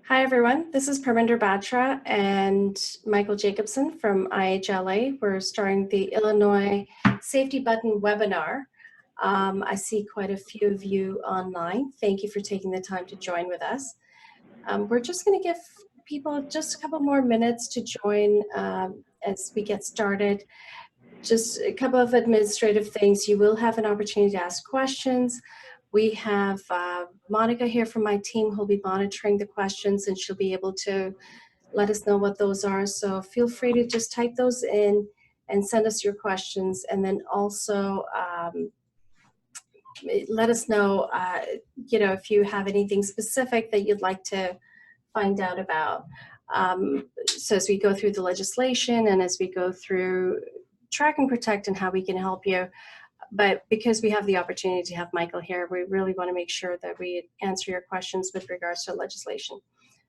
Hi, everyone. This is Parminder Batra and Michael Jacobson from IHLA. We're starting the Illinois Safety Button webinar. I see quite a few of you online. Thank you for taking the time to join with us. We're just going to give people just a couple more minutes to join as we get started. Just a couple of administrative things. You will have an opportunity to ask questions. We have Monica here from my team who'll be monitoring the questions, and she'll be able to let us know what those are. So feel free to just type those in and send us your questions. And then also let us know, if you have anything specific that you'd like to find out about. So as we go through the legislation and as we go through Track and Protect and how we can help you, but because we have the opportunity to have Michael here, we really want to make sure that we answer your questions with regards to legislation.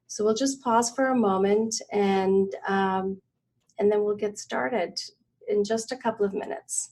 So we'll just pause for a moment and then we'll get started in just a couple of minutes.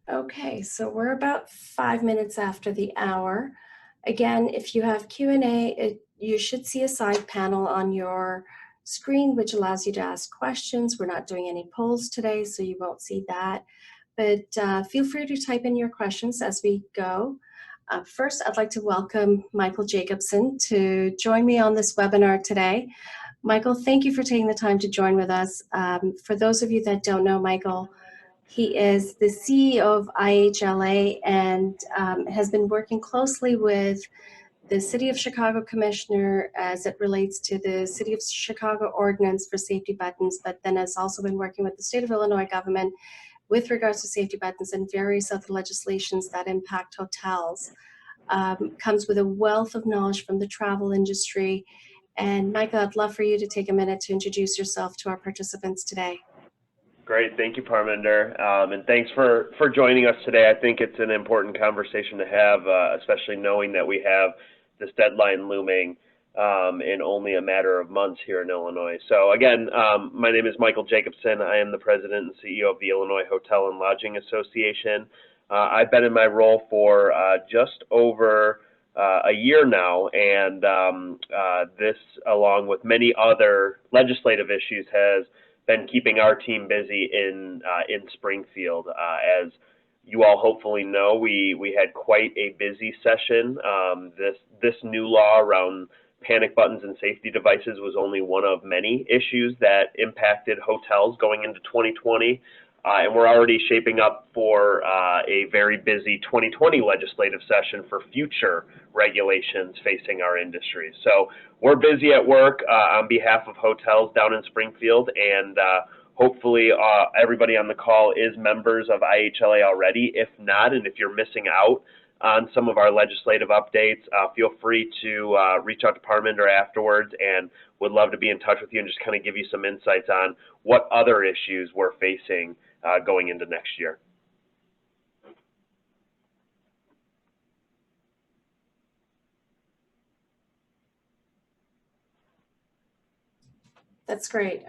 Okay, so we're about 5 minutes after the hour. Again, if you have Q&A, you should see a side panel on your screen, which allows you to ask questions. We're not doing any polls today, so you won't see that. But feel free to type in your questions as we go. First, I'd like to welcome Michael Jacobson to join me on this webinar today. Michael, thank you for taking the time to join with us. For those of you that don't know Michael, he is the CEO of IHLA and has been working closely with the City of Chicago Commissioner as it relates to the City of Chicago Ordinance for safety buttons, but then has also been working with the State of Illinois government with regards to safety buttons and various other legislations that impact hotels. Comes with a wealth of knowledge from the travel industry. And Michael, I'd love for you to take a minute to introduce yourself to our participants today. Great, thank you, Parminder, and thanks for joining us today. I think it's an important conversation to have, especially knowing that we have this deadline looming in only a matter of months here in Illinois. So again, my name is Michael Jacobson. I am the president and CEO of the Illinois Hotel and Lodging Association. I've been in my role for just over a year now, and this, along with many other legislative issues, has been keeping our team busy in Springfield. As you all hopefully know, we had quite a busy session. This new law around panic buttons and safety devices was only one of many issues that impacted hotels going into 2020. And we're already shaping up for a very busy 2020 legislative session for future regulations facing our industry. So we're busy at work on behalf of hotels down in Springfield, and hopefully everybody on the call is members of IHLA already. If not, and if you're missing out on some of our legislative updates, feel free to reach out to Parminder afterwards, and would love to be in touch with you and just kind of give you some insights on what other issues we're facing going into next year. That's great.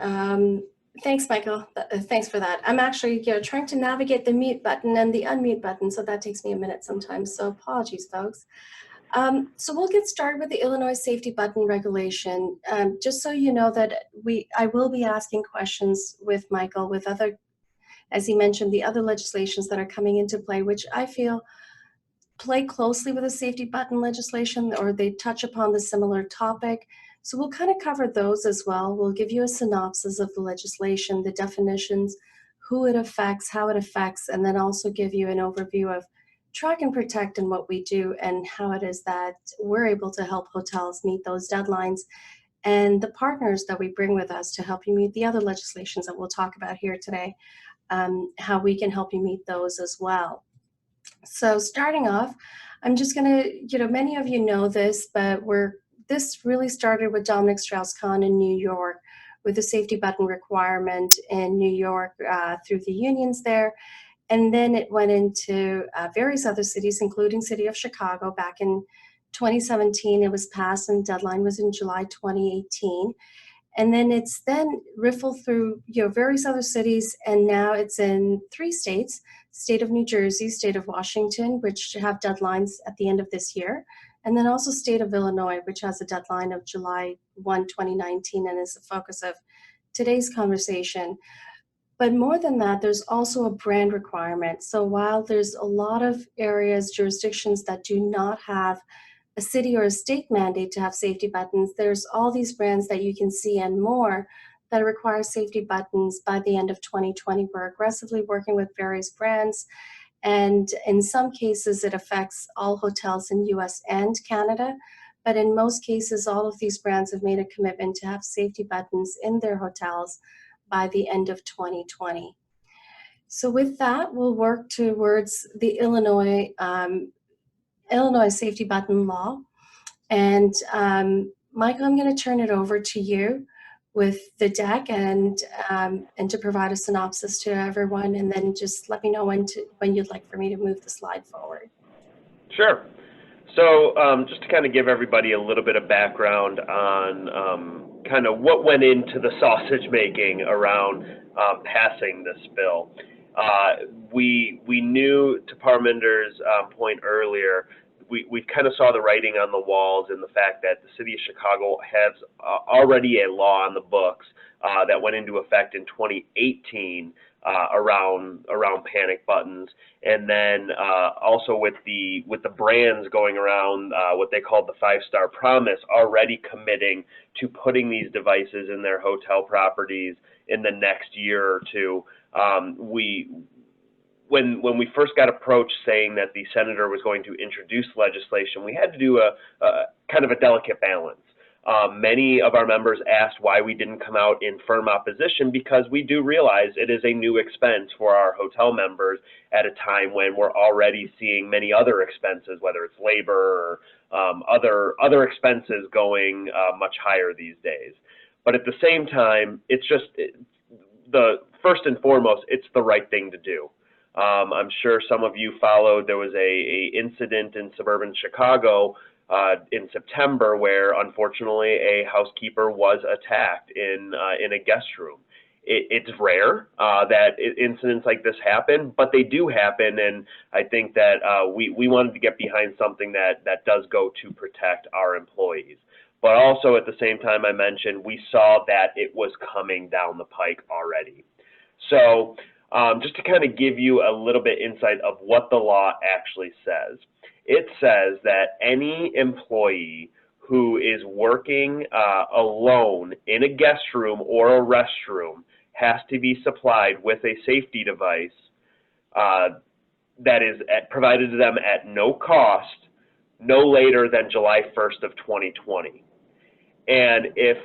Thanks, Michael. Thanks for that. I'm actually trying to navigate the mute button and the unmute button, so that takes me a minute sometimes. So apologies, folks. So we'll get started with the Illinois safety button regulation. Just so you know that I will be asking questions with Michael with other, as he mentioned, the other legislations that are coming into play, which I feel play closely with the safety button legislation, or they touch upon the similar topic. So we'll kind of cover those as well. We'll give you a synopsis of the legislation, the definitions, who it affects, how it affects, and then also give you an overview of track and protect and what we do and how it is that we're able to help hotels meet those deadlines and the partners that we bring with us to help you meet the other legislations that we'll talk about here today, how we can help you meet those as well. So starting off, I'm just gonna, many of you know this, but this really started with Dominic Strauss-Kahn in New York with the safety button requirement in New York through the unions there. And then it went into various other cities, including city of Chicago back in 2017. It was passed and deadline was in July 2018. And then it's then riffled through various other cities, and now it's in 3 states: state of New Jersey, state of Washington, which have deadlines at the end of this year, and then also state of Illinois, which has a deadline of July 1, 2019, and is the focus of today's conversation. But more than that, there's also a brand requirement. So while there's a lot of areas, jurisdictions that do not have a city or a state mandate to have safety buttons, there's all these brands that you can see and more that require safety buttons by the end of 2020. We're aggressively working with various brands, and in some cases it affects all hotels in US and Canada, but in most cases all of these brands have made a commitment to have safety buttons in their hotels by the end of 2020. So with that, we'll work towards the Illinois safety button law. And Michael, I'm going to turn it over to you with the deck and to provide a synopsis to everyone, and then just let me know when you'd like for me to move the slide forward. Sure. So just to kind of give everybody a little bit of background on kind of what went into the sausage making around passing this bill. We knew, to Parminder's point earlier, we kind of saw the writing on the walls in the fact that the city of Chicago has already a law on the books that went into effect in 2018 around panic buttons, and then also with the brands going around what they called the 5-star promise, already committing to putting these devices in their hotel properties in the next year or two. When we first got approached saying that the senator was going to introduce legislation, we had to do a kind of a delicate balance. Many of our members asked why we didn't come out in firm opposition, because we do realize it is a new expense for our hotel members at a time when we're already seeing many other expenses, whether it's labor or other expenses going much higher these days. But at the same time, it's just first and foremost, it's the right thing to do. I'm sure some of you followed, there was a incident in suburban Chicago in September where unfortunately a housekeeper was attacked in a guest room. It's rare that incidents like this happen, but they do happen, and I think that we wanted to get behind something that does go to protect our employees. But also at the same time, I mentioned we saw that it was coming down the pike already. So just to kind of give you a little bit insight of what the law actually says. It says that any employee who is working alone in a guest room or a restroom has to be supplied with a safety device that is provided to them at no cost, no later than July 1st of 2020. And if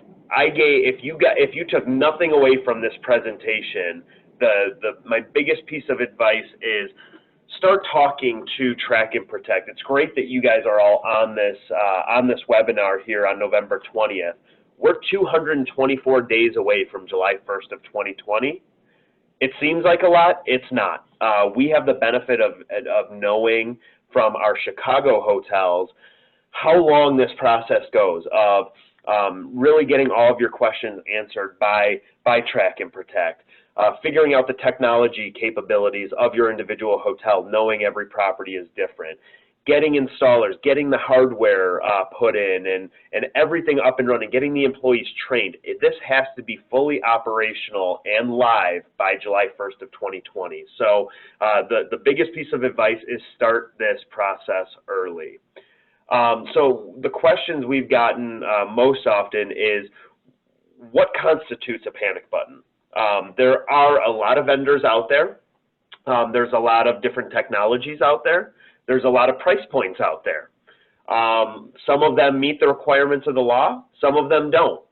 you took nothing away from this presentation, my biggest piece of advice is start talking to Track and Protect. It's great that you guys are all on this webinar here on November 20th. We're 224 days away from July 1st of 2020. It seems like a lot. It's not. We have the benefit of knowing from our Chicago hotels how long this process goes of really getting all of your questions answered by Track and Protect. Figuring out the technology capabilities of your individual hotel, knowing every property is different. getting installers, getting the hardware put in, and everything up and running, getting the employees trained. This has to be fully operational and live by July 1st of 2020. So the biggest piece of advice is start this process early. So the questions we've gotten most often is, what constitutes a panic button? There are a lot of vendors out there. There's a lot of different technologies out there. There's a lot of price points out there. Some of them meet the requirements of the law, some of them don't.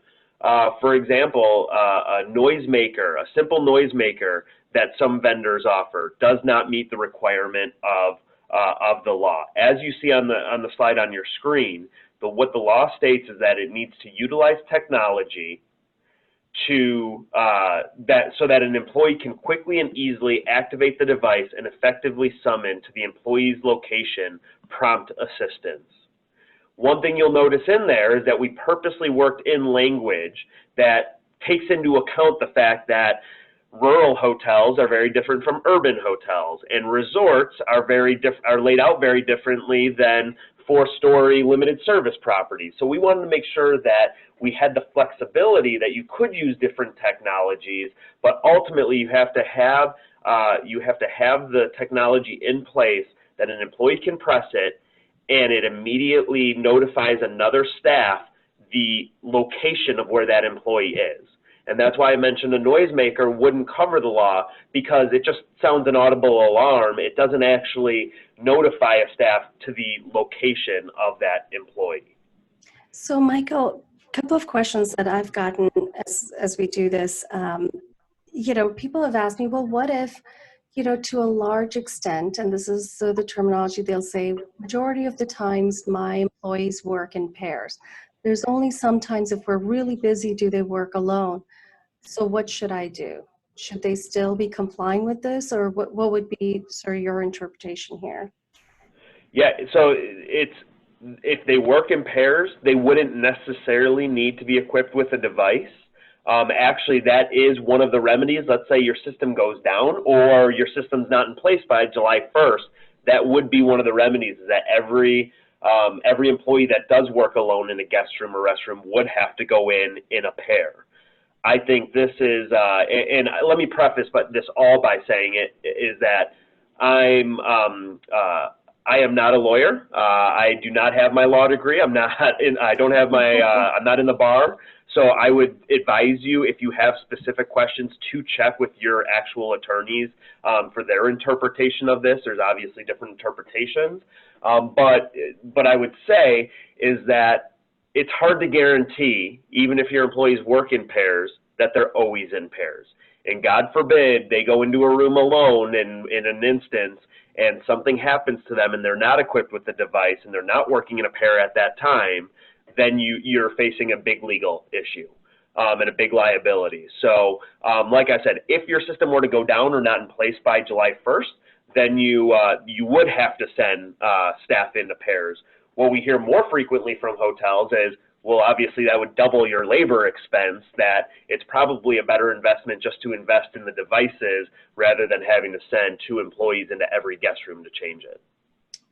For example, a noisemaker, a simple noisemaker that some vendors offer does not meet the requirement of the law. As you see on the slide on your screen, what the law states is that it needs to utilize technology so that an employee can quickly and easily activate the device and effectively summon to the employee's location prompt assistance. One thing you'll notice in there is that we purposely worked in language that takes into account the fact that rural hotels are very different from urban hotels, and resorts are laid out very differently than four-story limited service properties. So we wanted to make sure that we had the flexibility that you could use different technologies, but ultimately you have to have the technology in place that an employee can press it, and it immediately notifies another staff the location of where that employee is. And that's why I mentioned a noisemaker wouldn't cover the law, because it just sounds an audible alarm. It doesn't actually notify a staff to the location of that employee. So Michael, a couple of questions that I've gotten as we do this. People have asked me, well, what if, to a large extent, and this is the terminology, they'll say, majority of the times my employees work in pairs. There's only sometimes, if we're really busy, do they work alone. So what should I do? Should they still be complying with this, or what would be sort of your interpretation here? Yeah, so if they work in pairs, they wouldn't necessarily need to be equipped with a device. Actually, that is one of the remedies. Let's say your system goes down or your system's not in place by July 1st. That would be one of the remedies, is that every employee that does work alone in a guest room or restroom would have to go in a pair. I think this is, and let me preface this all by saying is that I am not a lawyer. I do not have my law degree. I'm not in the bar. So I would advise you, if you have specific questions, to check with your actual attorneys for their interpretation of this. There's obviously different interpretations. But I would say is that it's hard to guarantee, even if your employees work in pairs, that they're always in pairs. And God forbid they go into a room alone in an instance and something happens to them and they're not equipped with the device and they're not working in a pair at that time, then you're facing a big legal issue and a big liability. So like I said, if your system were to go down or not in place by July 1st, then you would have to send staff into pairs. What we hear more frequently from hotels is, well, obviously that would double your labor expense, that it's probably a better investment just to invest in the devices rather than having to send 2 employees into every guest room to change it.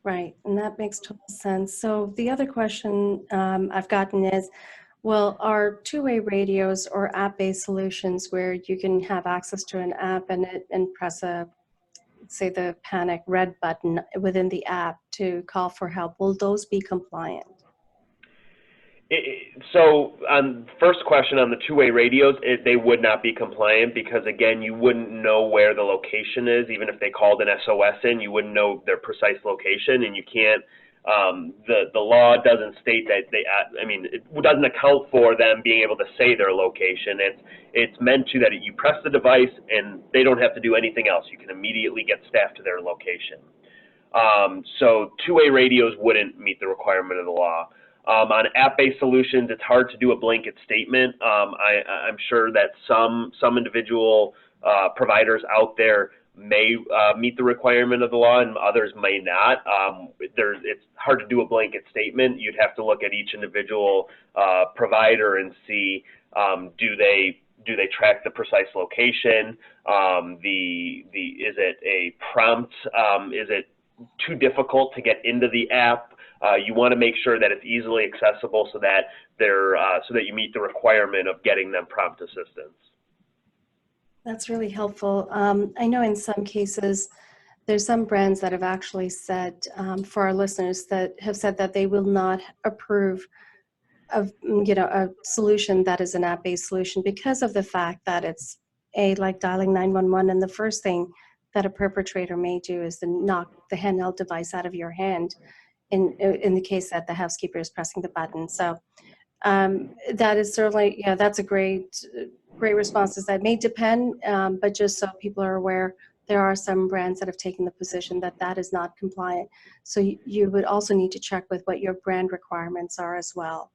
Right, and that makes total sense. So the other question I've gotten is, well, are two-way radios or app-based solutions where you can have access to an app and press say the panic red button within the app to call for help, will those be compliant? So first question on the two-way radios, they would not be compliant because, again, you wouldn't know where the location is. Even if they called an SOS in, you wouldn't know their precise location, and you can't, the law doesn't state that it doesn't account for them being able to say their location. It's meant to that you press the device and they don't have to do anything else. You can immediately get staff to their location. So two-way radios wouldn't meet the requirement of the law. On app-based solutions, it's hard to do a blanket statement. I'm sure that some individual providers out there may meet the requirement of the law and others may not. It's hard to do a blanket statement. You'd have to look at each individual provider and see, do they track the precise location? Is it a prompt? Is it too difficult to get into the app. You want to make sure that it's easily accessible so that so that you meet the requirement of getting them prompt assistance. That's really helpful. I know in some cases, there's some brands that have actually said, for our listeners, that have said that they will not approve of a solution that is an app-based solution because of the fact that it's like dialing 911, and the first thing that a perpetrator may do is to knock the handheld device out of your hand in the case that the housekeeper is pressing the button. So that is certainly, that's a great responses. That may depend, but just so people are aware, there are some brands that have taken the position that that is not compliant. So you would also need to check with what your brand requirements are as well.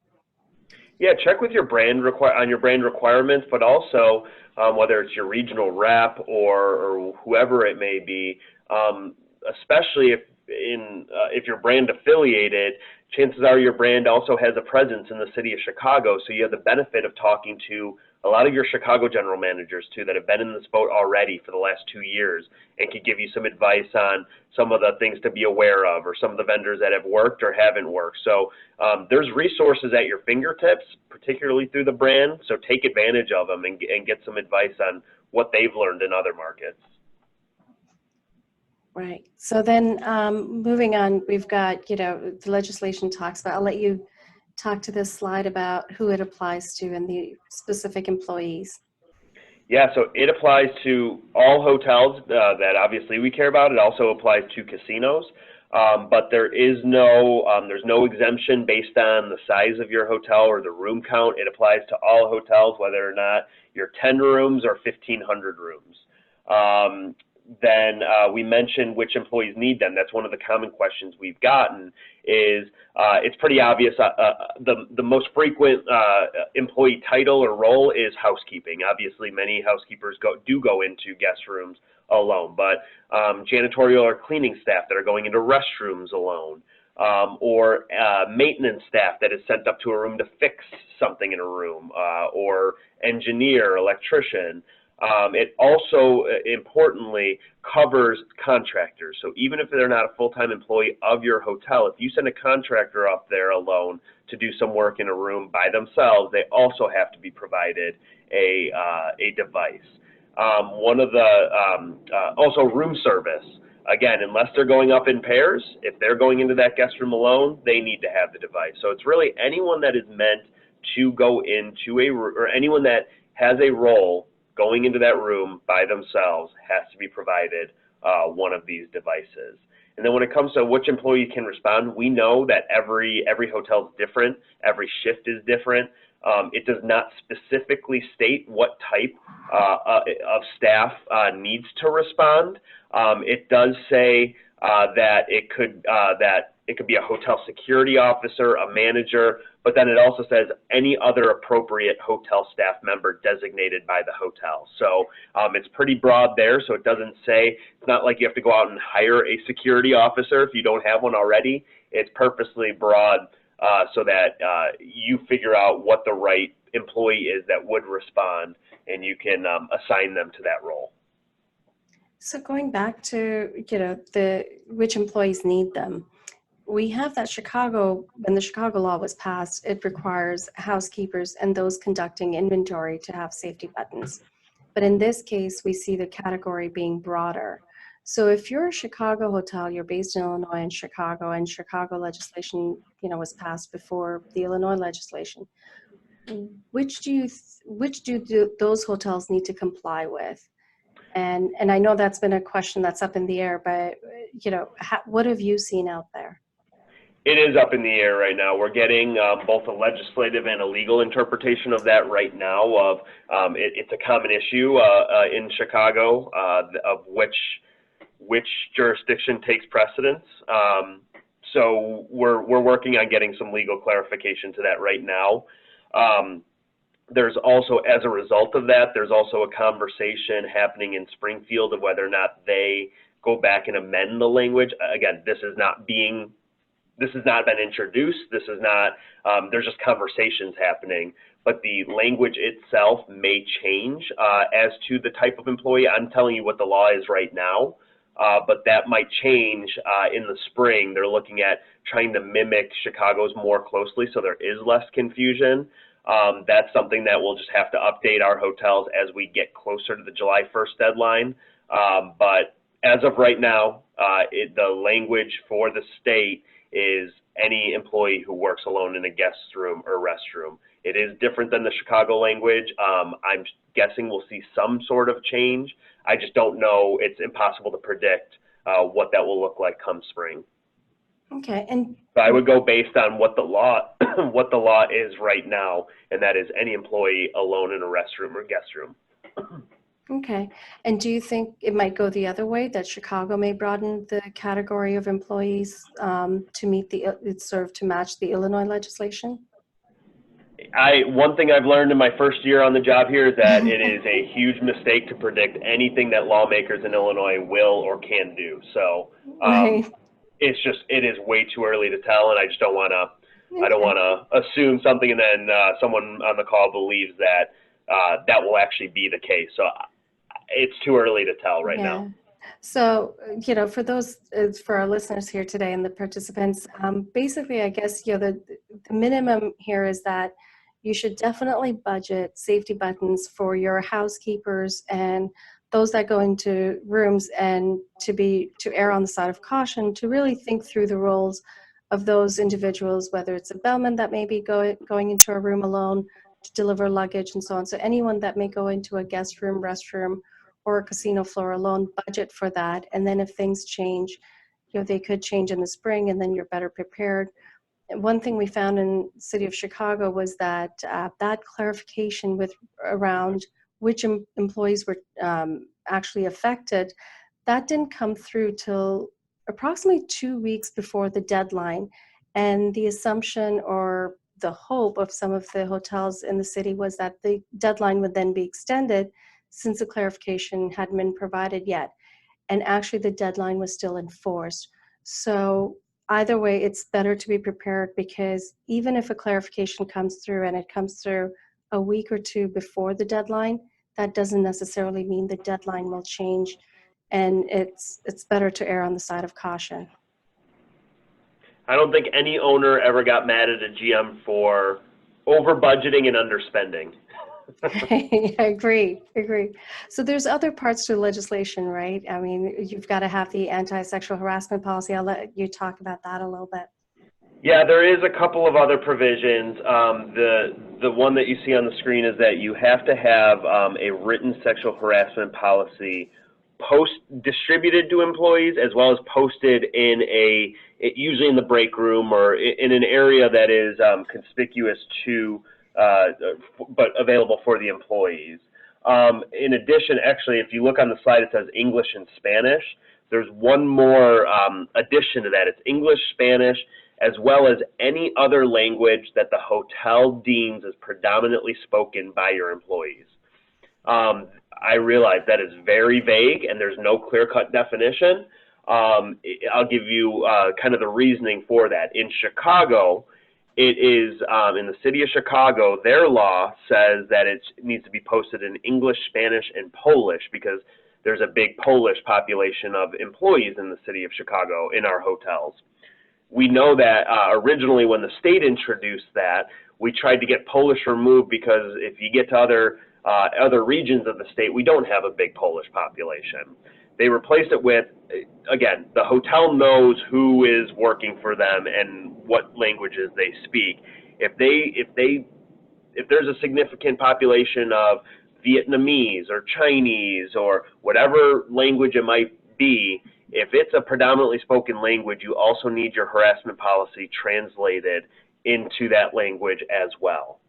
Yeah, check with your brand on your brand requirements, but also whether it's your regional rep or whoever it may be, especially if you're brand affiliated, chances are your brand also has a presence in the city of Chicago, so you have the benefit of talking to a lot of your Chicago general managers too that have been in this boat already for the last 2 years and could give you some advice on some of the things to be aware of or some of the vendors that have worked or haven't worked. So there's resources at your fingertips, particularly through the brand, so take advantage of them and get some advice on what they've learned in other markets. Right. So then moving on, we've got, the legislation talks about, I'll let you talk to this slide about who it applies to and the specific employees. Yeah, so it applies to all hotels that obviously we care about. It also applies to casinos, but there's no exemption based on the size of your hotel or the room count. It applies to all hotels, whether or not you're 10 rooms or 1,500 rooms. Then we mentioned which employees need them. That's one of the common questions we've gotten is it's pretty obvious. The most frequent employee title or role is housekeeping. Obviously, many housekeepers do go into guest rooms alone, but janitorial or cleaning staff that are going into restrooms alone, or maintenance staff that is sent up to a room to fix something in a room, or engineer, electrician. It also, importantly, covers contractors. So even if they're not a full-time employee of your hotel, if you send a contractor up there alone to do some work in a room by themselves, they also have to be provided a device. Also room service. Again, unless they're going up in pairs, if they're going into that guest room alone, they need to have the device. So it's really anyone that is meant to go into or anyone that has a role going into that room by themselves has to be provided one of these devices. And then when it comes to which employee can respond, we know that every hotel is different, every shift is different. It does not specifically state what type of staff needs to respond. It does say that it could be a hotel security officer, a manager, but then it also says any other appropriate hotel staff member designated by the hotel. So it's pretty broad there, so it doesn't say, it's not like you have to go out and hire a security officer if you don't have one already. It's purposely broad so that you figure out what the right employee is that would respond, and you can assign them to that role. So going back to, which employees need them. We have that when the Chicago law was passed, it requires housekeepers and those conducting inventory to have safety buttons. But in this case, we see the category being broader. So if you're a Chicago hotel, you're based in Illinois and Chicago legislation, was passed before the Illinois legislation, which do those hotels need to comply with? And I know that's been a question that's up in the air, but what have you seen out there? It is up in the air right now. We're getting both a legislative and a legal interpretation of that right now. It's a common issue in Chicago of which jurisdiction takes precedence. So we're working on getting some legal clarification to that right now. There's also, as a result of that, there's also a conversation happening in Springfield of whether or not they go back and amend the language. Again, this has not been introduced. This is not, there's just conversations happening, but the language itself may change as to the type of employee. I'm telling you what the law is right now. but that might change in the spring. They're looking at trying to mimic Chicago's more closely so there is less confusion. That's something that we'll just have to update our hotels as we get closer to the July 1st deadline. But as of right now, the language for the state is any employee who works alone in a guest room or restroom. It is different than the Chicago language. I'm guessing we'll see some sort of change. I just don't know. It's impossible to predict what that will look like come spring. Okay, and so I would go based on what the law what the law is right now, and that is any employee alone in a restroom or guest room. okay, and do you think it might go the other way, that Chicago may broaden the category of employees to meet to match the Illinois legislation? One thing I've learned in my first year on the job here is that it is a huge mistake to predict anything that lawmakers in Illinois will or can do. So Right. it is way too early to tell, and I just don't want to, I don't want to assume something and then someone on the call believes that that will actually be the case. So it's too early to tell right now. So, for our listeners here today and the participants, basically, I guess, the minimum here is that you should definitely budget safety buttons for your housekeepers and those that go into rooms, and to err on the side of caution, to really think through the roles of those individuals, whether it's a bellman that may be going into a room alone to deliver luggage and so on. So anyone that may go into a guest room, restroom, or a casino floor alone, budget for that. And then if things change, they could change in the spring, and then you're better prepared. And one thing we found in the city of Chicago was that that clarification around which employees were actually affected, that didn't come through till approximately 2 weeks before the deadline. And the assumption or the hope of some of the hotels in the city was that the deadline would then be extended, since the clarification hadn't been provided yet. And actually the deadline was still enforced. So either way, it's better to be prepared, because even if a clarification comes through and it comes through a week or two before the deadline, that doesn't necessarily mean the deadline will change. And it's better to err on the side of caution. I don't think any owner ever got mad at a GM for over budgeting and underspending. I agree. So there's other parts to the legislation, right? I mean, you've got to have the anti-sexual harassment policy. I'll let you talk about that a little bit. Yeah, there is a couple of other provisions. The one that you see on the screen is that you have to have a written sexual harassment policy distributed to employees, as well as posted usually in the break room or in an area that is conspicuous to but available for the employees. In addition, actually, if you look on the slide, it says English and Spanish. There's one more addition to that. It's English, Spanish, as well as any other language that the hotel deems as predominantly spoken by your employees. I realize that is very vague and there's no clear-cut definition. I'll give you kind of the reasoning for that. In Chicago, it is, in the city of Chicago, their law says that it needs to be posted in English, Spanish, and Polish, because there's a big Polish population of employees in the city of Chicago in our hotels. We know that originally when the state introduced that, we tried to get Polish removed, because if you get to other regions of the state, we don't have a big Polish population. They replaced it with, again, the hotel knows who is working for them and what languages they speak. If there's a significant population of Vietnamese or Chinese or whatever language it might be, if it's a predominantly spoken language, you also need your harassment policy translated into that language as well.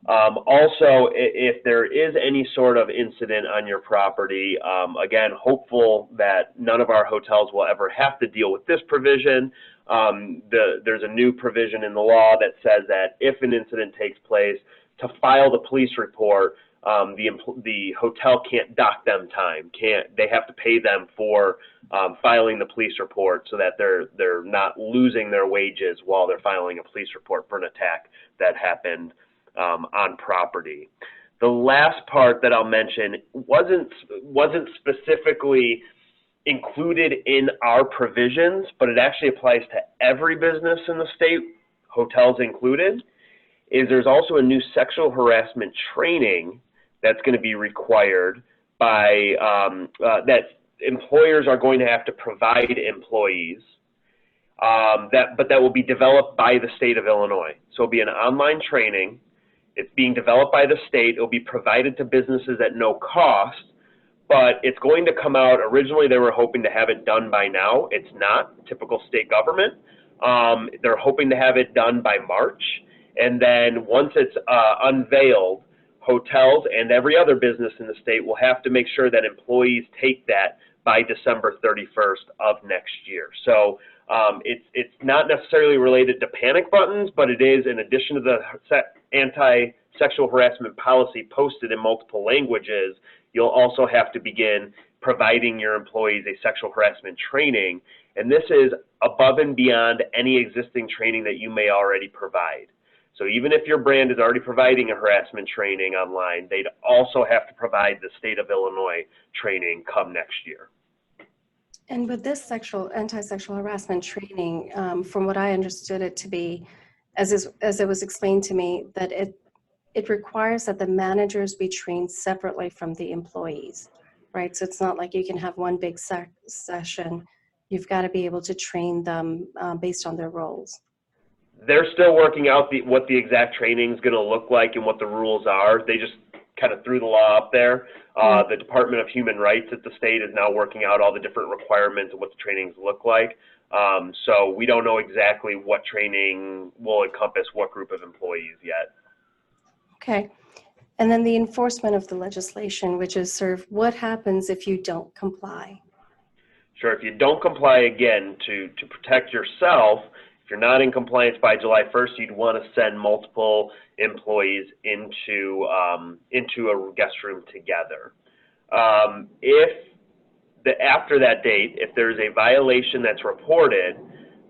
Also, if there is any sort of incident on your property, again, hopeful that none of our hotels will ever have to deal with this provision. There's a new provision in the law that says that if an incident takes place, to file the police report, the hotel can't dock them time. They have to pay them for filing the police report, so that they're not losing their wages while they're filing a police report for an attack that happened on property. The last part that I'll mention wasn't specifically included in our provisions, but it actually applies to every business in the state, hotels included, is there's also a new sexual harassment training that's going to be required by, that employers are going to have to provide employees, but that will be developed by the state of Illinois. So it'll be an online training. It's being developed by the state. It'll be provided to businesses at no cost, but it's going to come out. Originally, they were hoping to have it done by now. It's not. Typical state government. They're hoping to have it done by March. And then once it's unveiled, hotels and every other business in the state will have to make sure that employees take that by December 31st of next year. So it's not necessarily related to panic buttons, but it is, in addition to the anti-sexual harassment policy posted in multiple languages, you'll also have to begin providing your employees a sexual harassment training. And this is above and beyond any existing training that you may already provide. So even if your brand is already providing a harassment training online, they'd also have to provide the state of Illinois training come next year. And with this anti-sexual harassment training, from what I understood it to be, as it was explained to me, that it requires that the managers be trained separately from the employees, right? So it's not like you can have one big session. You've got to be able to train them based on their roles. They're still working out what the exact training is going to look like and what the rules are. They just kind of threw the law up there. The Department of Human Rights at the state is now working out all the different requirements and what the trainings look like. So we don't know exactly what training will encompass what group of employees yet. Okay. And then the enforcement of the legislation, which is sort of what happens if you don't comply? Sure. If you don't comply, again, to protect yourself, if you're not in compliance by July 1st, you'd want to send multiple employees into a guest room together. After that date, if there's a violation that's reported,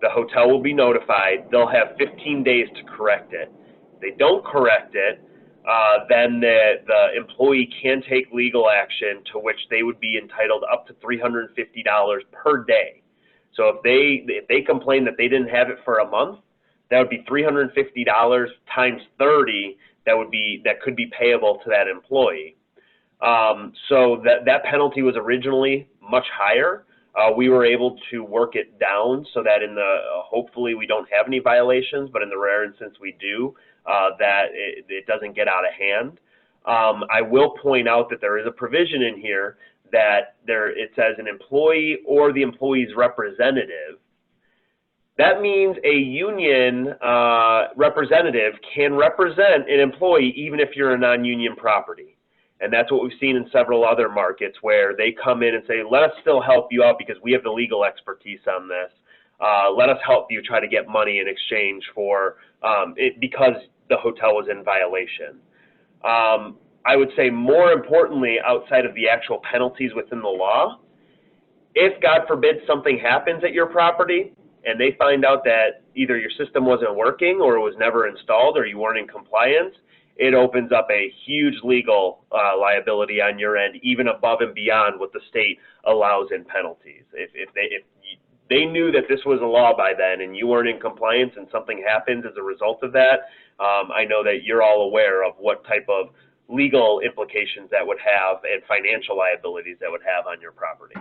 the hotel will be notified. They'll have 15 days to correct it. If they don't correct it, then the employee can take legal action, to which they would be entitled up to $350 per day. So if they complain that they didn't have it for a month, that would be $350 times 30 that could be payable to that employee. So that penalty was originally much higher. We were able to work it down so that hopefully we don't have any violations, but in the rare instance we do, that it doesn't get out of hand. I will point out that there is a provision in here that it says an employee or the employee's representative. That means a union representative can represent an employee even if you're a non-union property. And that's what we've seen in several other markets, where they come in and say, let us still help you out because we have the legal expertise on this. Let us help you try to get money in exchange for because the hotel was in violation. I would say more importantly, outside of the actual penalties within the law, if God forbid something happens at your property and they find out that either your system wasn't working or it was never installed or you weren't in compliance, it opens up a huge legal liability on your end, even above and beyond what the state allows in penalties. If they knew that this was a law by then and you weren't in compliance and something happens as a result of that, I know that you're all aware of what type of legal implications that would have and financial liabilities that would have on your property.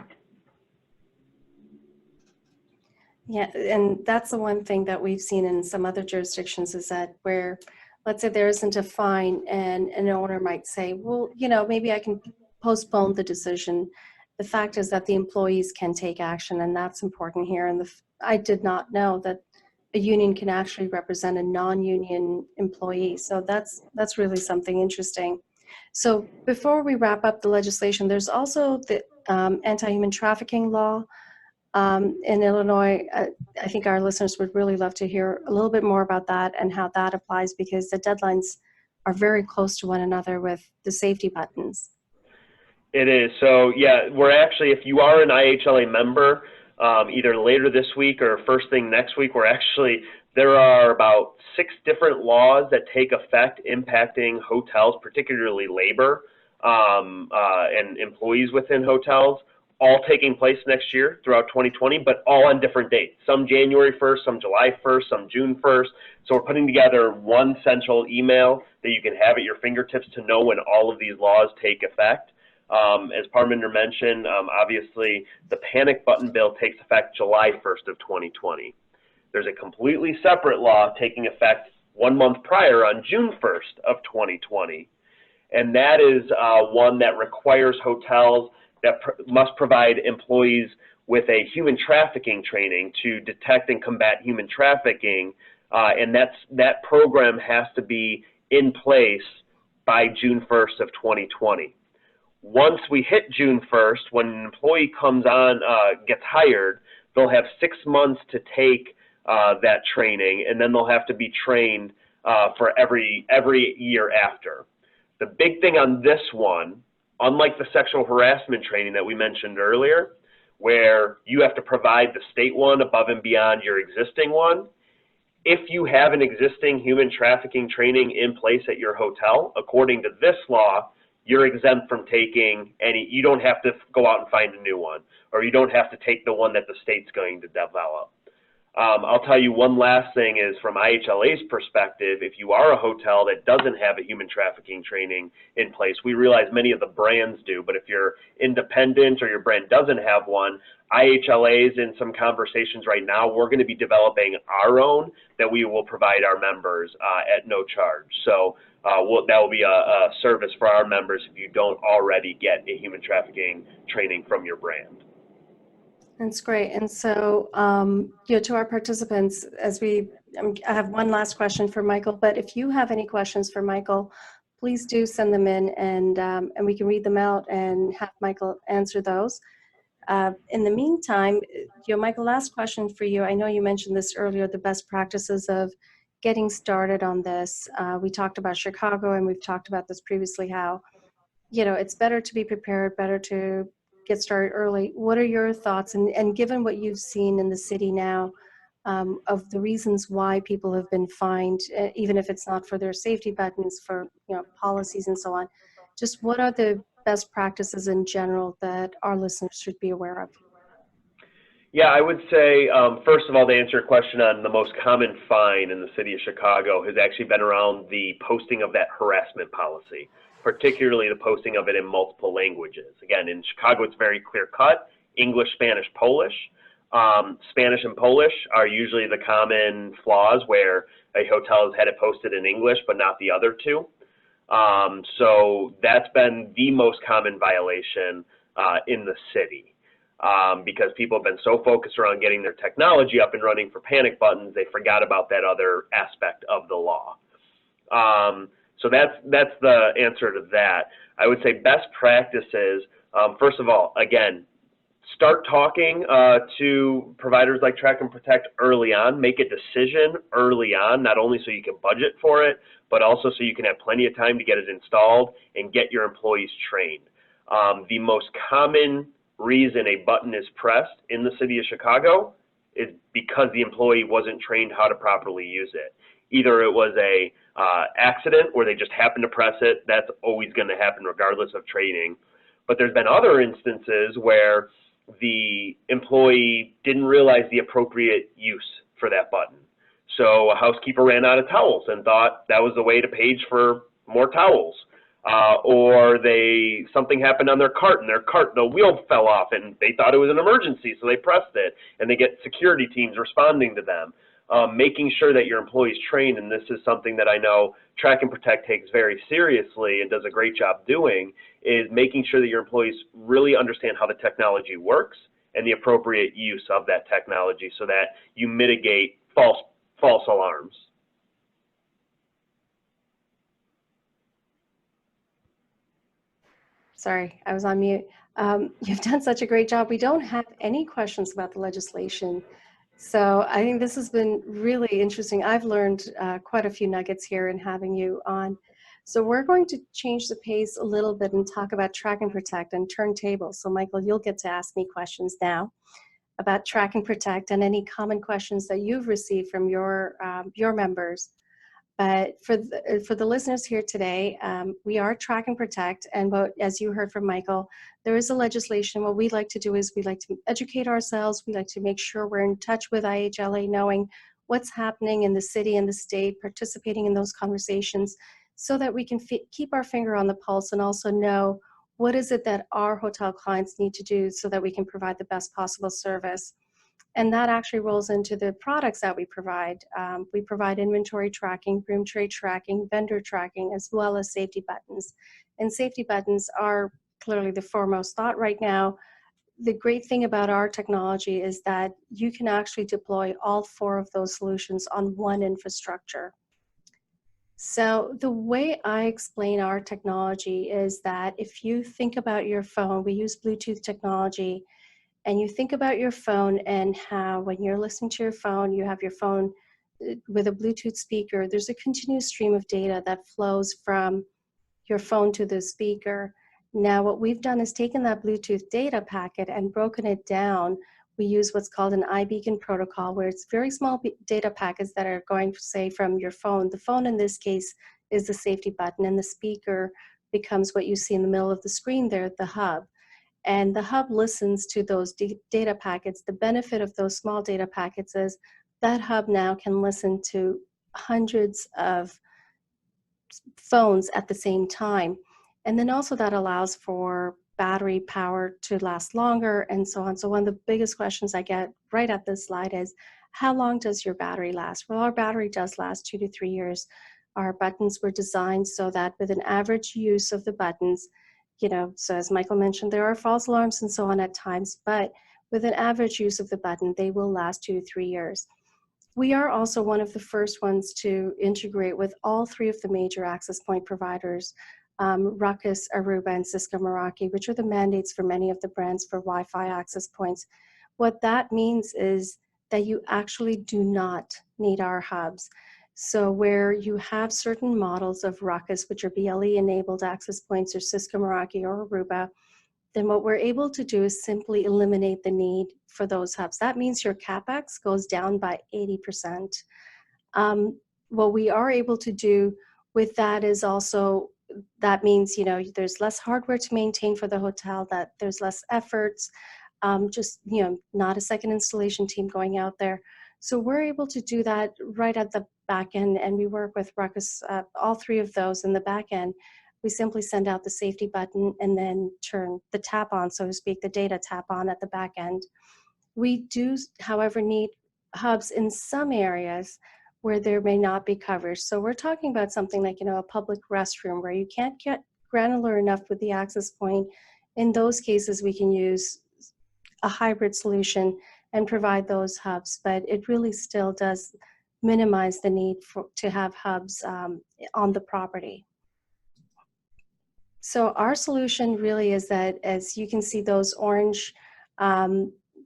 Yeah, and that's the one thing that we've seen in some other jurisdictions, is that where, let's say there isn't a fine and an owner might say, well, maybe I can postpone the decision. The fact is that the employees can take action, and that's important here. And I did not know that a union can actually represent a non-union employee. So that's really something interesting. So before we wrap up the legislation, there's also the anti-human trafficking law in Illinois. I think our listeners would really love to hear a little bit more about that and how that applies, because the deadlines are very close to one another with the safety buttons. It is. So yeah, we're actually, if you are an IHLA member, either later this week or first thing next week, there are about 6 different laws that take effect impacting hotels, particularly labor and employees within hotels. all taking place next year throughout 2020, but all on different dates. Some January 1st, some July 1st, some June 1st. So we're putting together one central email that you can have at your fingertips to know when all of these laws take effect. As Parminder mentioned, obviously the panic button bill takes effect July 1st of 2020. There's a completely separate law taking effect 1 month prior on June 1st of 2020. And that is one that requires hotels that must provide employees with a human trafficking training to detect and combat human trafficking. And that program has to be in place by June 1st of 2020. Once we hit June 1st, when an employee comes on, gets hired, they'll have 6 months to take that training, and then they'll have to be trained for every year after. The big thing on this one, unlike the sexual harassment training that we mentioned earlier, where you have to provide the state one above and beyond your existing one, if you have an existing human trafficking training in place at your hotel, according to this law, you're exempt from taking any, you don't have to go out and find a new one, or you don't have to take the one that the state's going to develop. I'll tell you one last thing is from IHLA's perspective, if you are a hotel that doesn't have a human trafficking training in place, we realize many of the brands do, but if you're independent or your brand doesn't have one, IHLA is in some conversations right now. We're going to be developing our own that we will provide our members at no charge. So that will be a service for our members if you don't already get a human trafficking training from your brand. That's great. And so, to our participants, I have one last question for Michael, but if you have any questions for Michael, please do send them in, and we can read them out and have Michael answer those. In the meantime, Michael, last question for you. I know you mentioned this earlier, the best practices of getting started on this. We talked about Chicago, and we've talked about this previously, how, it's better to be prepared, better to get started early. What are your thoughts? And given what you've seen in the city now, of the reasons why people have been fined, even if it's not for their safety buttons, for policies and so on, just what are the best practices in general that our listeners should be aware of? Yeah, I would say, first of all, to answer your question on the most common fine in the city of Chicago has actually been around the posting of that harassment policy, particularly the posting of it in multiple languages. Again, in Chicago, it's very clear cut, English, Spanish, Polish. Spanish and Polish are usually the common flaws where a hotel has had it posted in English, but not the other two. So that's been the most common violation in the city. Because people have been so focused around getting their technology up and running for panic buttons, they forgot about that other aspect of the law. So that's the answer to that. I would say best practices, first of all, again, start talking to providers like Track and Protect early on. Make a decision early on, not only so you can budget for it, but also so you can have plenty of time to get it installed and get your employees trained. The most common reason a button is pressed in the city of Chicago is because the employee wasn't trained how to properly use it. Either it was a accident where they just happened to press it. That's always going to happen regardless of training. But there's been other instances where the employee didn't realize the appropriate use for that button. So a housekeeper ran out of towels and thought that was the way to page for more towels. Or something happened on their cart, and the wheel fell off, and they thought it was an emergency, so they pressed it, and they get security teams responding to them. Making sure that your employees trained, and this is something that I know Track and Protect takes very seriously and does a great job doing, is making sure that your employees really understand how the technology works and the appropriate use of that technology so that you mitigate false alarms. Sorry, I was on mute. You've done such a great job. We don't have any questions about the legislation. So I think this has been really interesting. I've learned quite a few nuggets here in having you on. So we're going to change the pace a little bit and talk about Track and Protect and turntables. So Michael, you'll get to ask me questions now about Track and Protect and any common questions that you've received from your members. But for the listeners here today, we are Track and Protect, and as you heard from Michael, there is a legislation. What we like to do is we like to educate ourselves. We like to make sure we're in touch with IHLA, knowing what's happening in the city and the state, participating in those conversations, so that we can keep our finger on the pulse and also know what is it that our hotel clients need to do so that we can provide the best possible service. And that actually rolls into the products that we provide. We provide inventory tracking, room tray tracking, vendor tracking, as well as safety buttons. And safety buttons are clearly the foremost thought right now. The great thing about our technology is that you can actually deploy all 4 of those solutions on one infrastructure. So the way I explain our technology is that if you think about your phone, we use Bluetooth technology, and you think about your phone and how when you're listening to your phone, you have your phone with a Bluetooth speaker, there's a continuous stream of data that flows from your phone to the speaker. Now, what we've done is taken that Bluetooth data packet and broken it down. We use what's called an iBeacon protocol, where it's very small data packets that are going to say from your phone. The phone in this case is the safety button, and the speaker becomes what you see in the middle of the screen there, the hub. And the hub listens to those data packets. The benefit of those small data packets is that hub now can listen to hundreds of phones at the same time. And then also that allows for battery power to last longer and so on. So one of the biggest questions I get right at this slide is, how long does your battery last? Well, our battery does last 2 to 3 years. Our buttons were designed so that with an average use of the buttons, so as Michael mentioned, there are false alarms and so on at times, but with an average use of the button, they will last 2 to 3 years. We are also one of the first ones to integrate with all 3 of the major access point providers, Ruckus, Aruba, and Cisco Meraki, which are the mandates for many of the brands for Wi-Fi access points. What that means is that you actually do not need our hubs. So where you have certain models of Ruckus, which are BLE-enabled access points, or Cisco Meraki or Aruba, then what we're able to do is simply eliminate the need for those hubs. That means your CapEx goes down by 80%. What we are able to do with that is also, that means, there's less hardware to maintain for the hotel, that there's less efforts, not a second installation team going out there. So we're able to do that right at the back end, and we work with Ruckus, all 3 of those in the back end. We simply send out the safety button and then turn the tap on, so to speak, the data tap on at the back end. We do, however, need hubs in some areas where there may not be coverage. So we're talking about something like, a public restroom where you can't get granular enough with the access point. In those cases, we can use a hybrid solution and provide those hubs, but it really still does minimize the need to have hubs on the property. So our solution really is that, as you can see those orange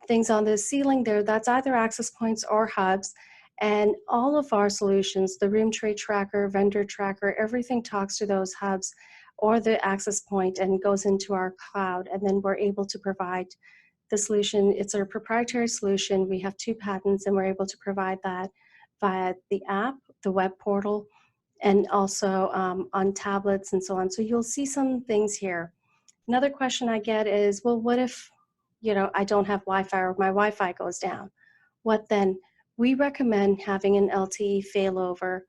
things on the ceiling there, that's either access points or hubs. And all of our solutions, the room tray tracker, vendor tracker, everything talks to those hubs or the access point and goes into our cloud. And then we're able to provide the solution. It's our proprietary solution. We have 2 patents, and we're able to provide that via the app, the web portal, and also on tablets and so on. So you'll see some things here. Another question I get is, well, what if, I don't have Wi-Fi or my Wi-Fi goes down? What then? We recommend having an LTE failover.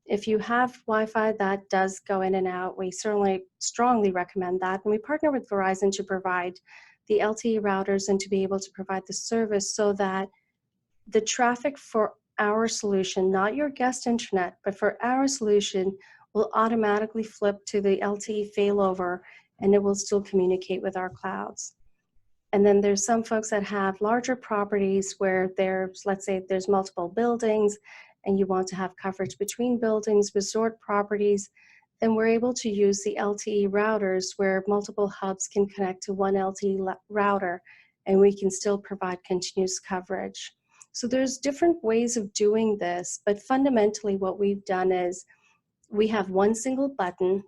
If you have Wi-Fi that does go in and out, we certainly strongly recommend that. And we partner with Verizon to provide the LTE routers and to be able to provide the service so that the traffic for our solution, not your guest internet, but for our solution, will automatically flip to the LTE failover, and it will still communicate with our clouds. And then there's some folks that have larger properties where let's say there's multiple buildings and you want to have coverage between buildings, resort properties, then we're able to use the LTE routers where multiple hubs can connect to one LTE router, and we can still provide continuous coverage. So there's different ways of doing this, but fundamentally what we've done is we have one single button,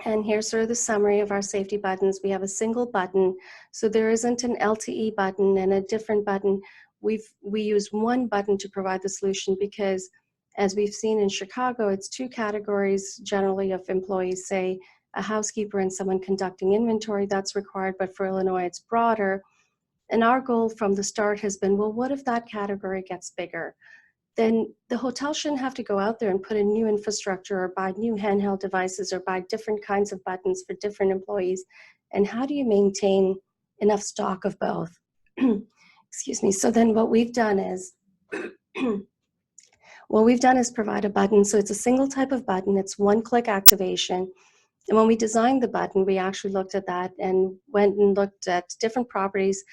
and here's sort of the summary of our safety buttons. We have a single button, so there isn't an LTE button and a different button. We use one button to provide the solution because As we've seen in Chicago, it's two categories generally of employees, say a housekeeper and someone conducting inventory, that's required, but for Illinois, it's broader. And our goal from the start has been, well, what if that category gets bigger? Then the hotel shouldn't have to go out there and put in new infrastructure or buy new handheld devices or buy different kinds of buttons for different employees. And how do you maintain enough stock of both? Excuse me. So then what we've done is, provide a button. So it's a single type of button. It's one-click activation. And when we designed the button, we actually looked at that and went and looked at different properties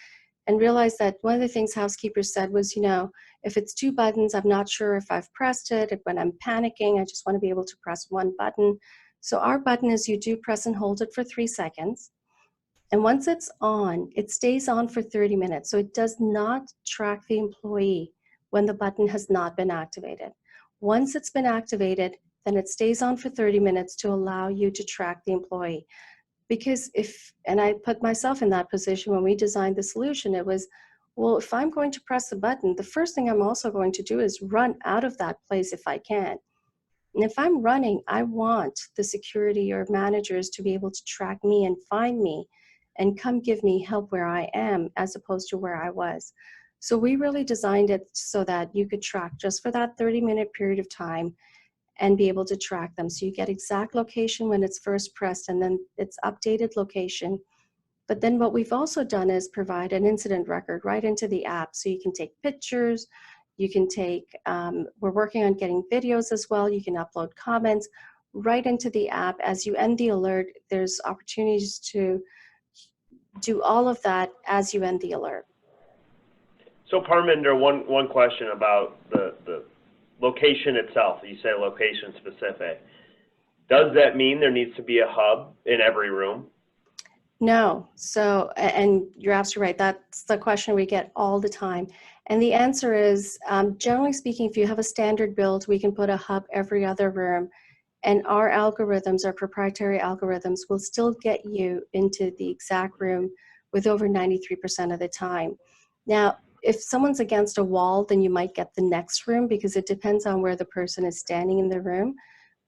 and realized that one of the things housekeepers said was, if it's two buttons, I'm not sure if I've pressed it. When I'm panicking, I just want to be able to press one button. So our button is you do press and hold it for 3 seconds. And once it's on, it stays on for 30 minutes. So it does not track the employee when the button has not been activated. Once it's been activated, then it stays on for 30 minutes to allow you to track the employee. Because and I put myself in that position when we designed the solution, it was, well, if I'm going to press the button, the first thing I'm also going to do is run out of that place if I can. And if I'm running, I want the security or managers to be able to track me and find me and come give me help where I am as opposed to where I was. So we really designed it so that you could track just for that 30-minute period of time and be able to track them. So you get exact location when it's first pressed and then its updated location. But then what we've also done is provide an incident record right into the app. So you can take pictures, you can take, we're working on getting videos as well. You can upload comments right into the app. As you end the alert, there's opportunities to do all of that as you end the alert. So Parminder, one question about the location itself. You say location specific. Does that mean there needs to be a hub in every room? No. So, and you're absolutely right. That's the question we get all the time. And the answer is, generally speaking, if you have a standard build, we can put a hub every other room. And our algorithms, our proprietary algorithms, will still get you into the exact room with over 93% of the time. Now, if someone's against a wall, then you might get the next room because it depends on where the person is standing in the room.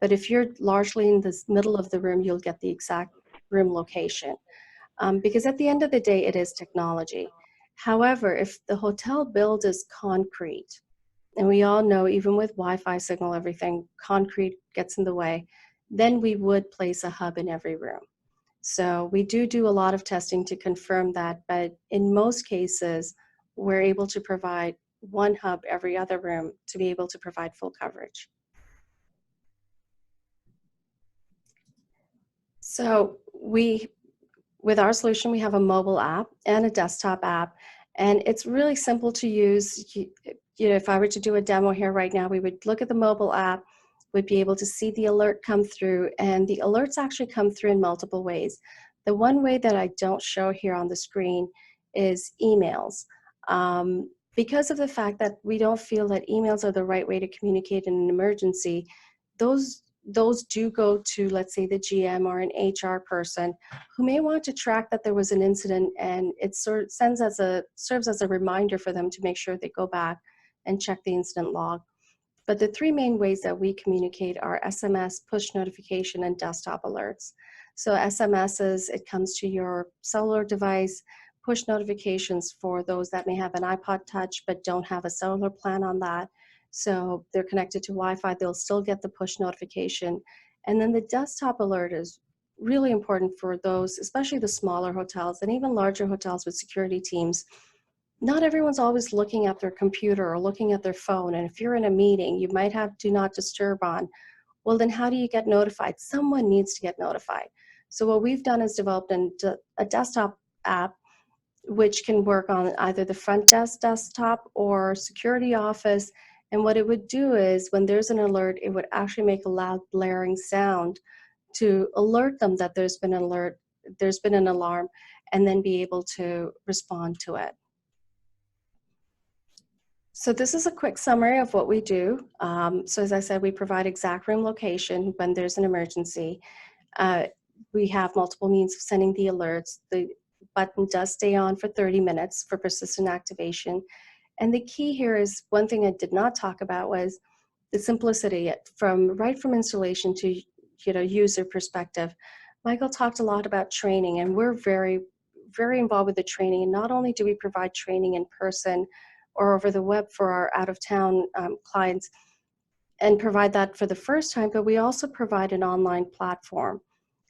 But if you're largely in the middle of the room, you'll get the exact room location. Because at the end of the day, it is technology. However, if the hotel build is concrete, and we all know even with Wi-Fi signal, everything, concrete gets in the way, then we would place a hub in every room. So we do a lot of testing to confirm that, but in most cases, we're able to provide one hub every other room to be able to provide full coverage. So with our solution, we have a mobile app and a desktop app, and it's really simple to use. If I were to do a demo here right now, we would look at the mobile app, we'd be able to see the alert come through, and the alerts actually come through in multiple ways. The one way that I don't show here on the screen is emails. Because of the fact that we don't feel that emails are the right way to communicate in an emergency, those do go to, let's say, the GM or an HR person who may want to track that there was an incident, and it serves as a reminder for them to make sure they go back and check the incident log. But the three main ways that we communicate are SMS, push notification, and desktop alerts. So SMSs, it comes to your cellular device. Push notifications for those that may have an iPod Touch but don't have a cellular plan on that. So they're connected to Wi-Fi, they'll still get the push notification. And then the desktop alert is really important for those, especially the smaller hotels and even larger hotels with security teams. Not everyone's always looking at their computer or looking at their phone. And if you're in a meeting, you might have do not disturb on. Well, then how do you get notified? Someone needs to get notified. So what we've done is developed a desktop app which can work on either the front desk desktop or security office. And what it would do is when there's an alert, it would actually make a loud blaring sound to alert them that there's been an alarm, and then be able to respond to it. So this is a quick summary of what we do. So as I said, we provide exact room location when there's an emergency. We have multiple means of sending the alerts. The button does stay on for 30 minutes for persistent activation. And the key here is, one thing I did not talk about was the simplicity from right from installation to user perspective. Michael talked a lot about training, and we're very, very involved with the training. And not only do we provide training in person or over the web for our out-of-town clients and provide that for the first time, but we also provide an online platform.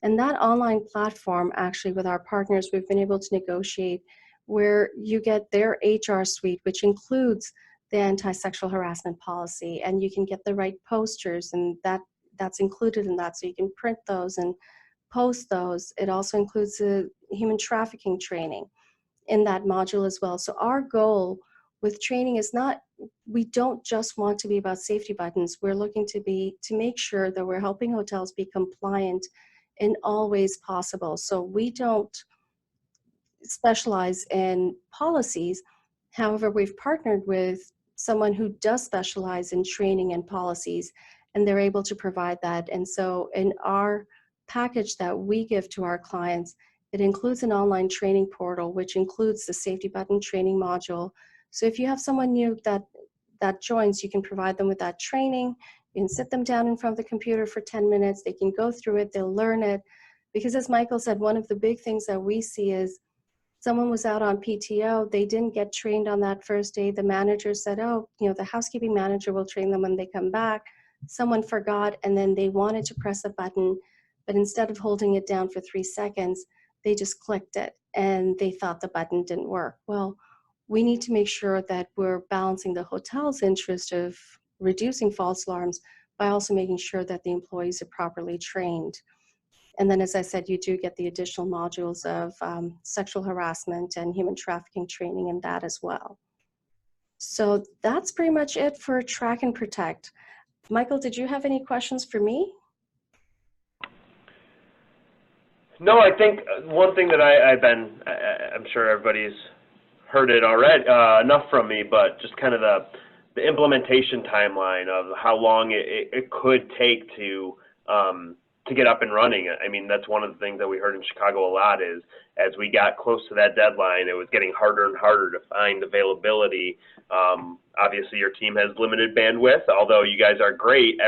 And that online platform, actually, with our partners, we've been able to negotiate where you get their HR suite, which includes the anti-sexual harassment policy, and you can get the right posters, and that's included in that. So you can print those and post those. It also includes the human trafficking training in that module as well. So our goal with training is not, we don't just want to be about safety buttons. We're looking to make sure that we're helping hotels be compliant in all ways possible. So we don't specialize in policies. However, we've partnered with someone who does specialize in training and policies, and they're able to provide that. And so in our package that we give to our clients, it includes an online training portal, which includes the safety button training module. So if you have someone new that joins, you can provide them with that training. You can sit them down in front of the computer for 10 minutes. They can go through it, they'll learn it. Because as Michael said, one of the big things that we see is someone was out on PTO, they didn't get trained on that first day. The manager said, oh, the housekeeping manager will train them when they come back. Someone forgot, and then they wanted to press a button, but instead of holding it down for 3 seconds, they just clicked it and they thought the button didn't work. Well, we need to make sure that we're balancing the hotel's interest of reducing false alarms by also making sure that the employees are properly trained. And then, as I said, you do get the additional modules of sexual harassment and human trafficking training in that as well. So that's pretty much it for Track and Protect. Michael, did you have any questions for me? No, I think one thing that I'm sure everybody's heard it already, enough from me, but just kind of the implementation timeline of how long it could take to get up and running. I mean, that's one of the things that we heard in Chicago a lot is as we got close to that deadline, it was getting harder and harder to find availability. Obviously, your team has limited bandwidth, although you guys are great.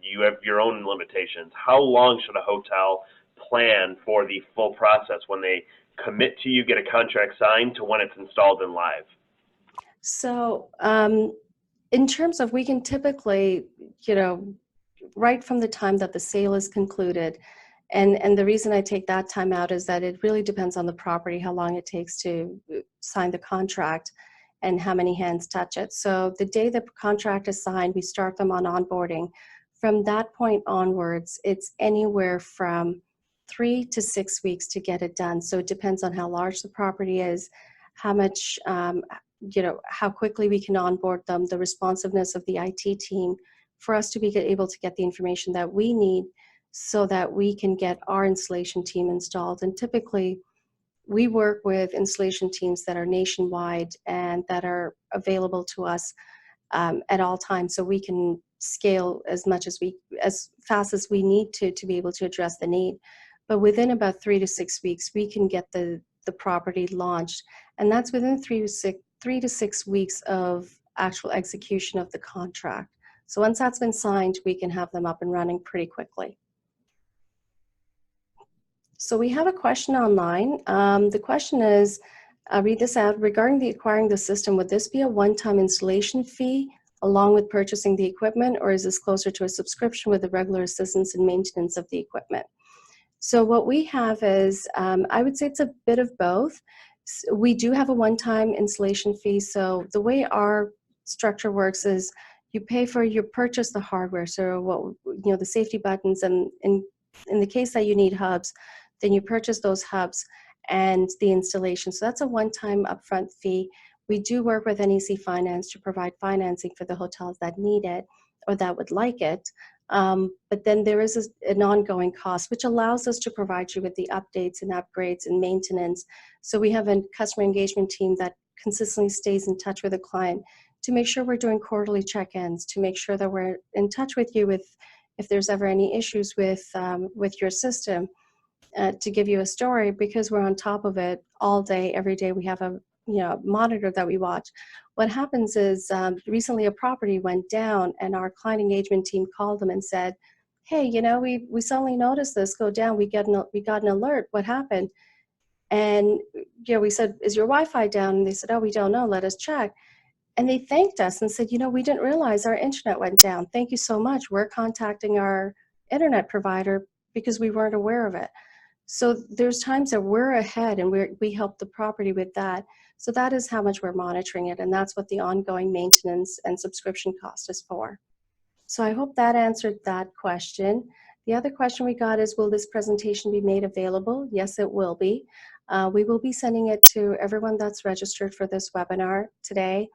You have your own limitations. How long should a hotel plan for the full process when they commit to you, get a contract signed, to when it's installed and live? So in terms of, we can typically, right from the time that the sale is concluded, and the reason I take that time out is that it really depends on the property, how long it takes to sign the contract and how many hands touch it. So the day the contract is signed, we start them on onboarding. From that point onwards, it's anywhere from 3 to 6 weeks to get it done. So it depends on how large the property is, how much, how quickly we can onboard them, the responsiveness of the IT team for us to be able to get the information that we need so that we can get our installation team installed. And typically, we work with installation teams that are nationwide and that are available to us at all times, so we can scale as fast as we need to be able to address the need. But within about 3 to 6 weeks, we can get the property launched, and that's within 3 to 6 weeks of actual execution of the contract. So once that's been signed, we can have them up and running pretty quickly. So we have a question online. The question is, I'll read this out. Regarding the acquiring the system, would this be a one-time installation fee along with purchasing the equipment, or is this closer to a subscription with the regular assistance and maintenance of the equipment? So what we have is, I would say it's a bit of both. We do have a one-time installation fee. So the way our structure works is you purchase the hardware. So the safety buttons, and in the case that you need hubs, then you purchase those hubs and the installation. So that's a one-time upfront fee. We do work with NEC Finance to provide financing for the hotels that need it or that would like it. But then there is an ongoing cost, which allows us to provide you with the updates and upgrades and maintenance. So we have a customer engagement team that consistently stays in touch with the client to make sure we're doing quarterly check-ins, to make sure that we're in touch with you if there's ever any issues with your system. To give you a story, because we're on top of it all day, every day, we have a monitor that we watch. What happens is recently a property went down, and our client engagement team called them and said, "Hey, we suddenly noticed this go down. We got an alert. What happened?" And we said, "Is your Wi-Fi down?" And they said, "Oh, we don't know. Let us check." And they thanked us and said, "We didn't realize our internet went down. Thank you so much. We're contacting our internet provider because we weren't aware of it." So there's times that we're ahead and we help the property with that. So that is how much we're monitoring it. And that's what the ongoing maintenance and subscription cost is for. So I hope that answered that question. The other question we got is, will this presentation be made available? Yes, it will be. We will be sending it to everyone that's registered for this webinar today.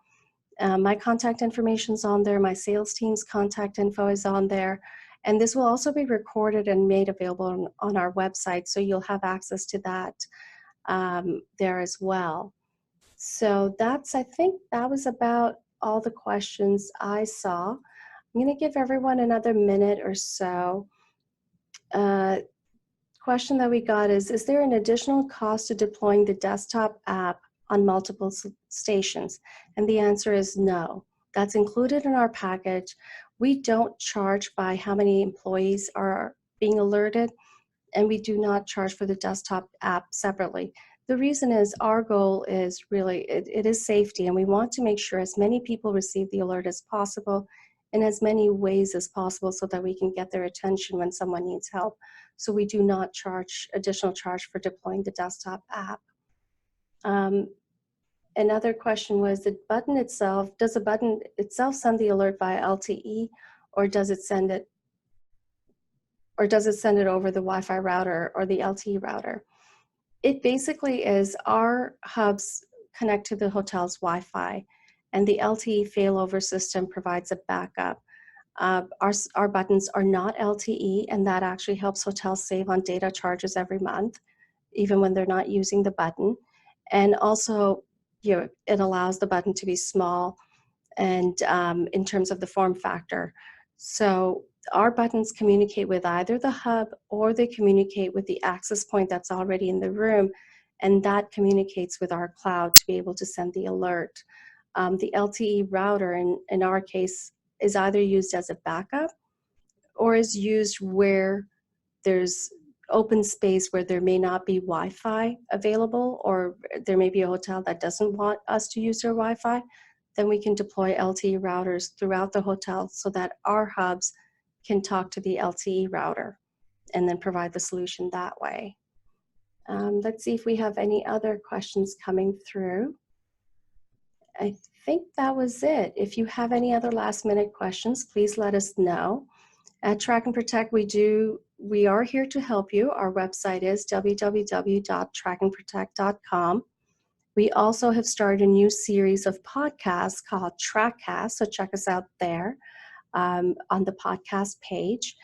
My contact information is on there. My sales team's contact info is on there. And this will also be recorded and made available on our website, so you'll have access to that there as well. So I think that was about all the questions I saw. I'm going to give everyone another minute or so. Question that we got is there an additional cost to deploying the desktop app on multiple stations? And the answer is no. That's included in our package. We don't charge by how many employees are being alerted, and we do not charge for the desktop app separately. The reason is our goal is really, it is safety, and we want to make sure as many people receive the alert as possible in as many ways as possible so that we can get their attention when someone needs help. So we do not charge additional charge for deploying the desktop app. Another question was, does the button itself send the alert via LTE, or does it send it over the Wi-Fi router or the LTE router? It basically is our hubs connect to the hotel's Wi-Fi, and the LTE failover system provides a backup. Our buttons are not LTE, and that actually helps hotels save on data charges every month, even when they're not using the button. And also, it allows the button to be small and in terms of the form factor. So our buttons communicate with either the hub or they communicate with the access point that's already in the room, and that communicates with our cloud to be able to send the alert. The LTE router, in our case, is either used as a backup or is used where there's open space where there may not be Wi-Fi available, or there may be a hotel that doesn't want us to use their Wi-Fi. Then we can deploy LTE routers throughout the hotel so that our hubs can talk to the LTE router and then provide the solution that way. Let's see if we have any other questions coming through. I think that was it. If you have any other last minute questions, please let us know. At Track and Protect, we are here to help you. Our website is www.trackandprotect.com. We also have started a new series of podcasts called TrackCast, so check us out there on the podcast page.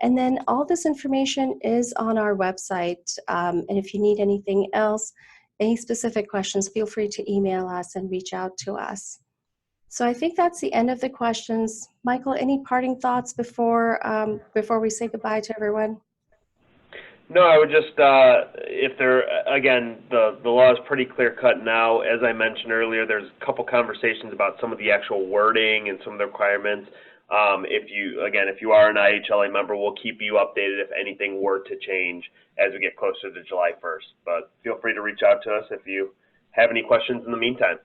And then all this information is on our website. And if you need anything else, any specific questions, feel free to email us and reach out to us. So I think that's the end of the questions. Michael, any parting thoughts before we say goodbye to everyone? No, I would just, again, the law is pretty clear cut now. As I mentioned earlier, there's a couple conversations about some of the actual wording and some of the requirements. If you are an IHLA member, we'll keep you updated if anything were to change as we get closer to July 1st. But feel free to reach out to us if you have any questions in the meantime.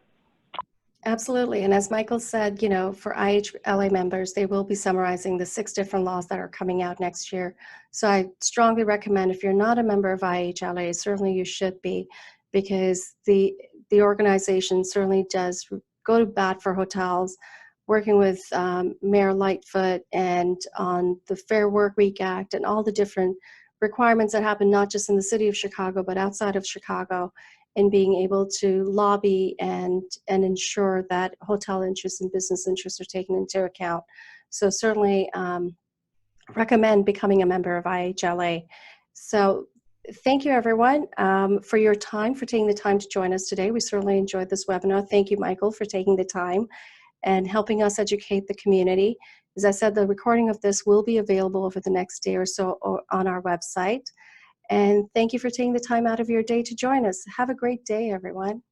Absolutely. And as Michael said, for IHLA members, they will be summarizing the 6 different laws that are coming out next year. So I strongly recommend, if you're not a member of IHLA, certainly you should be, because the organization certainly does go to bat for hotels, working with Mayor Lightfoot and on the Fair Work Week Act and all the different requirements that happen not just in the city of Chicago, but outside of Chicago, in being able to lobby and ensure that hotel interests and business interests are taken into account. So certainly recommend becoming a member of IHLA. So thank you, everyone, for your time, for taking the time to join us today. We certainly enjoyed this webinar. Thank you, Michael, for taking the time and helping us educate the community. As I said, the recording of this will be available over the next day or so on our website. And thank you for taking the time out of your day to join us. Have a great day, everyone.